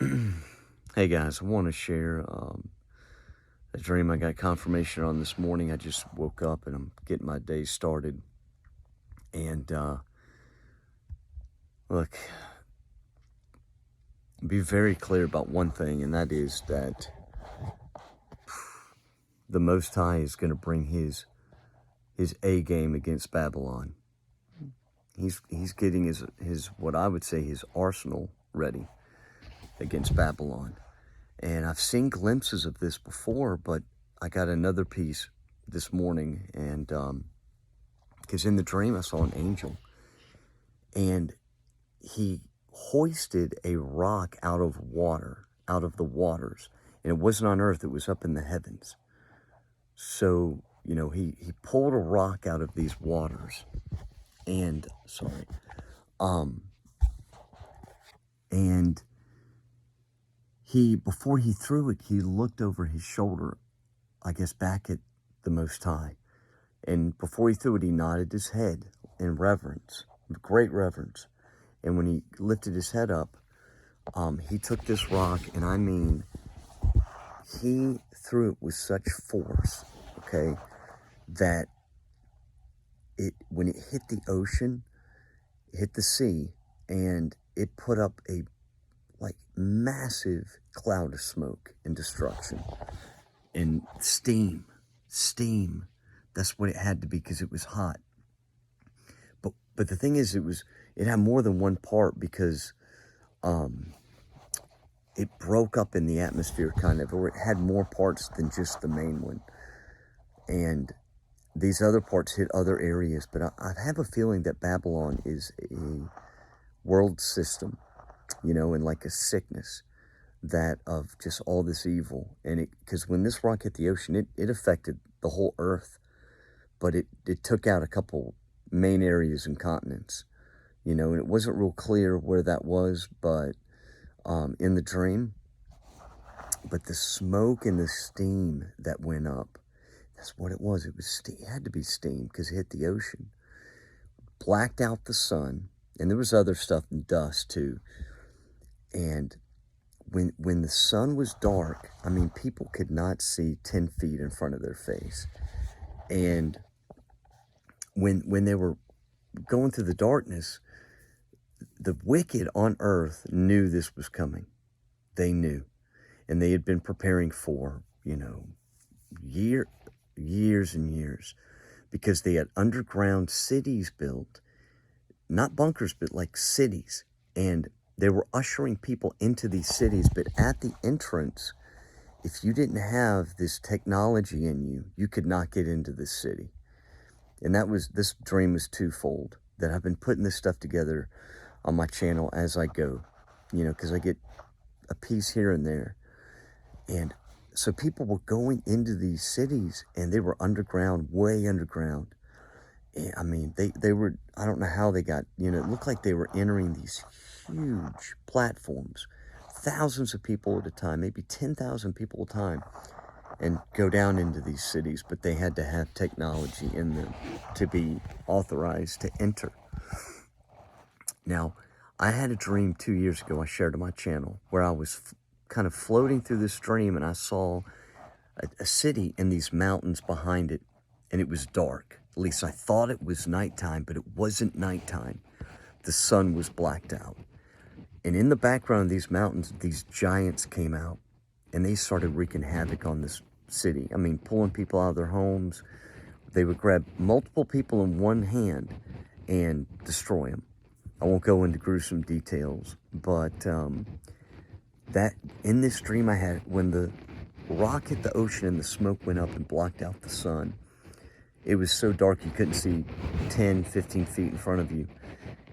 Hey guys, I want to share a dream I got confirmation on this morning. I just woke up and I'm getting my day started. And look, be very clear about one thing, and that is that the Most High is going to bring his A game against Babylon. He's getting his what I would say his arsenal ready against Babylon. And I've seen glimpses of this before, but I got another piece this morning, and because in the dream I saw an angel, and he hoisted a rock out of water, out of the waters, and it wasn't on earth, it was up in the heavens. So, he pulled a rock out of these waters, and and before he threw it, he looked over his shoulder, I guess back at the Most High. And before he threw it, he nodded his head in reverence, with great reverence. And when he lifted his head up, he took this rock, and I mean, he threw it with such force, okay, that when it hit the ocean, it hit the sea, and it put up a massive cloud of smoke and destruction and steam. That's what it had to be, because it was hot. But the thing is, it had more than one part, because it broke up in the atmosphere, kind of, or it had more parts than just the main one. And these other parts hit other areas. But I have a feeling that Babylon is a world system, and like a sickness that of just all this evil. And because when this rock hit the ocean, it affected the whole earth, but it took out a couple main areas and continents, and it wasn't real clear where that was, but in the dream. But the smoke and the steam that went up, that's what it was. It had to be steam, because it hit the ocean, blacked out the sun, and there was other stuff and dust too. And when the sun was dark, I mean, people could not see 10 feet in front of their face. And when they were going through the darkness, the wicked on earth knew this was coming. They knew. And they had been preparing for, years and years, because they had underground cities built, not bunkers, but like cities. And they were ushering people into these cities, but at the entrance, if you didn't have this technology in you, you could not get into this city. And this dream was twofold, that I've been putting this stuff together on my channel as I go, because I get a piece here and there. And so people were going into these cities, and they were underground, way underground. And, I mean, they were, I don't know how they got, it looked like they were entering these huge platforms, thousands of people at a time, maybe 10,000 people at a time, and go down into these cities. But they had to have technology in them to be authorized to enter. Now, I had a dream 2 years ago I shared on my channel, where I was kind of floating through this dream, and I saw a city and these mountains behind it, and it was dark. At least I thought it was nighttime, but it wasn't nighttime. The sun was blacked out. And in the background of these mountains, these giants came out, and they started wreaking havoc on this city. I mean, pulling people out of their homes. They would grab multiple people in one hand and destroy them. I won't go into gruesome details, but that in this dream I had, when the rock hit the ocean and the smoke went up and blocked out the sun, it was so dark you couldn't see 10, 15 feet in front of you.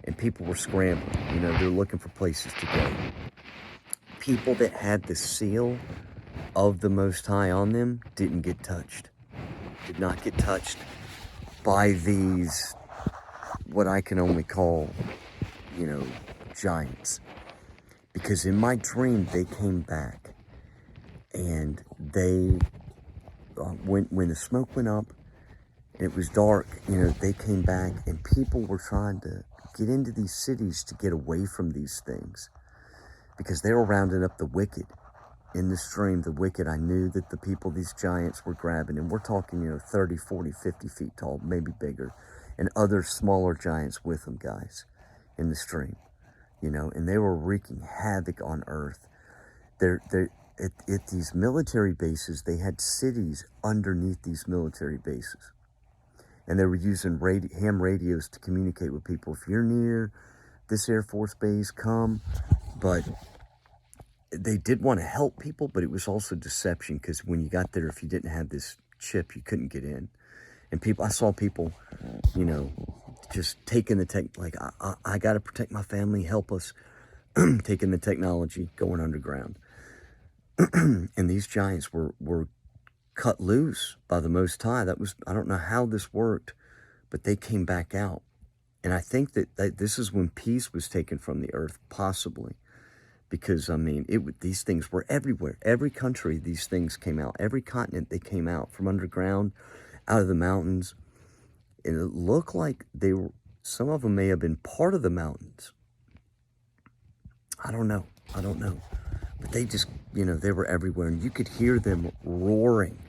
And people were scrambling, they're looking for places to go. People that had the seal of the Most High on them did not get touched by these, what I can only call, giants. Because in my dream, they came back, and they, when the smoke went up and it was dark, they came back, and people were trying to get into these cities to get away from these things, because they were rounding up the wicked in the stream. The wicked, I knew that the people these giants were grabbing, and we're talking, 30, 40, 50 feet tall, maybe bigger, and other smaller giants with them, guys, in the stream, and they were wreaking havoc on Earth. At these military bases, they had cities underneath these military bases. And they were using ham radios to communicate with people. If you're near this Air Force base, come. But they did want to help people, but it was also deception, because when you got there, if you didn't have this chip, you couldn't get in. And I saw people, just taking the tech, like, I got to protect my family, help us, taking the technology, going underground. And these giants were cut loose by the Most High. I don't know how this worked, but they came back out. And I think that this is when peace was taken from the earth, possibly. Because, these things were everywhere. Every country, these things came out. Every continent, they came out from underground, out of the mountains. And it looked like some of them may have been part of the mountains. I don't know. But they just, they were everywhere. And you could hear them roaring.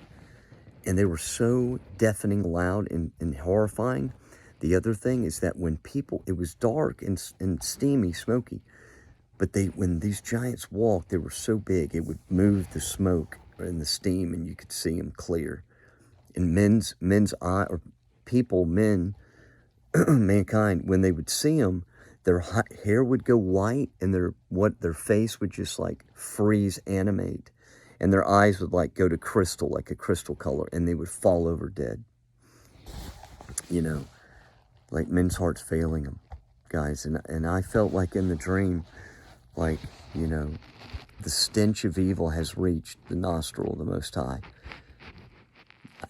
And they were so deafening loud and horrifying. The other thing is that when it was dark and steamy, smoky. But when these giants walked, they were so big, it would move the smoke and the steam, and you could see them clear. And men's eye, or people, mankind, when they would see them, their hair would go white, and their face would just like freeze, animate, and their eyes would like go to crystal, like a crystal color, and they would fall over dead. Like men's hearts failing them, guys. And I felt like in the dream, like, the stench of evil has reached the nostril of the Most High.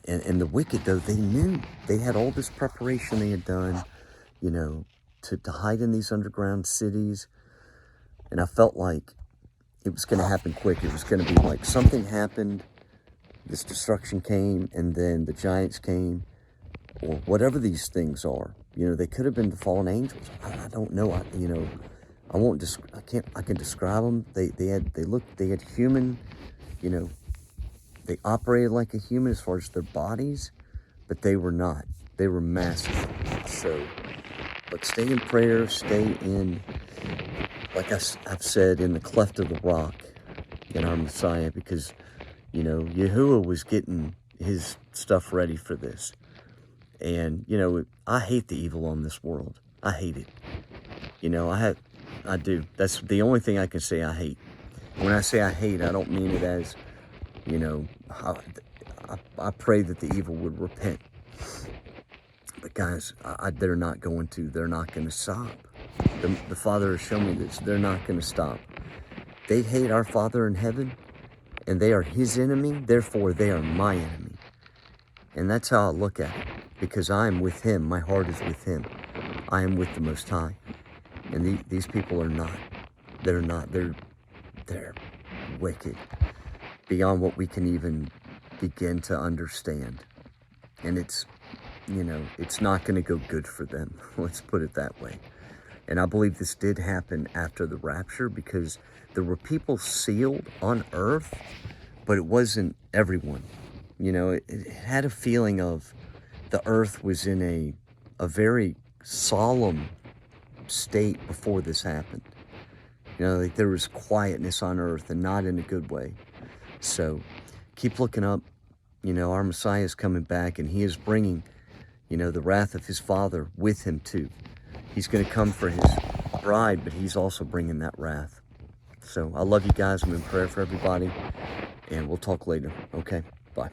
And the wicked, though, they knew. They had all this preparation they had done, to hide in these underground cities. And I felt like it was going to happen quick. It was going to be like something happened, this destruction came, and then the giants came, or whatever these things are. They could have been the fallen angels. I don't know. I won't. I can describe them. They had human. They operated like a human as far as their bodies, but they were not. They were massive. So, but stay in prayer. Stay in, like I've said, in the cleft of the rock, in our Messiah, because Yahuwah was getting his stuff ready for this. And I hate the evil on this world. I hate it. I do. That's the only thing I can say I hate. When I say I hate, I don't mean it as, I pray that the evil would repent. But guys, they're not going to. They're not going to stop. The Father has shown me this. They're not going to stop. They hate our Father in heaven, and they are his enemy. Therefore, they are my enemy. And that's how I look at it. Because I am with him. My heart is with him. I am with the Most High. And these people are not. They're not. They're wicked. Beyond what we can even begin to understand. And it's not going to go good for them. Let's put it that way. And I believe this did happen after the rapture, because there were people sealed on earth, but it wasn't everyone. It had a feeling of the earth was in a very solemn state before this happened. Like there was quietness on earth, and not in a good way. So keep looking up. Our Messiah is coming back, and he is bringing, the wrath of his Father with him too. He's going to come for his bride, but he's also bringing that wrath. So I love you guys. I'm in prayer for everybody, and we'll talk later. Okay, bye.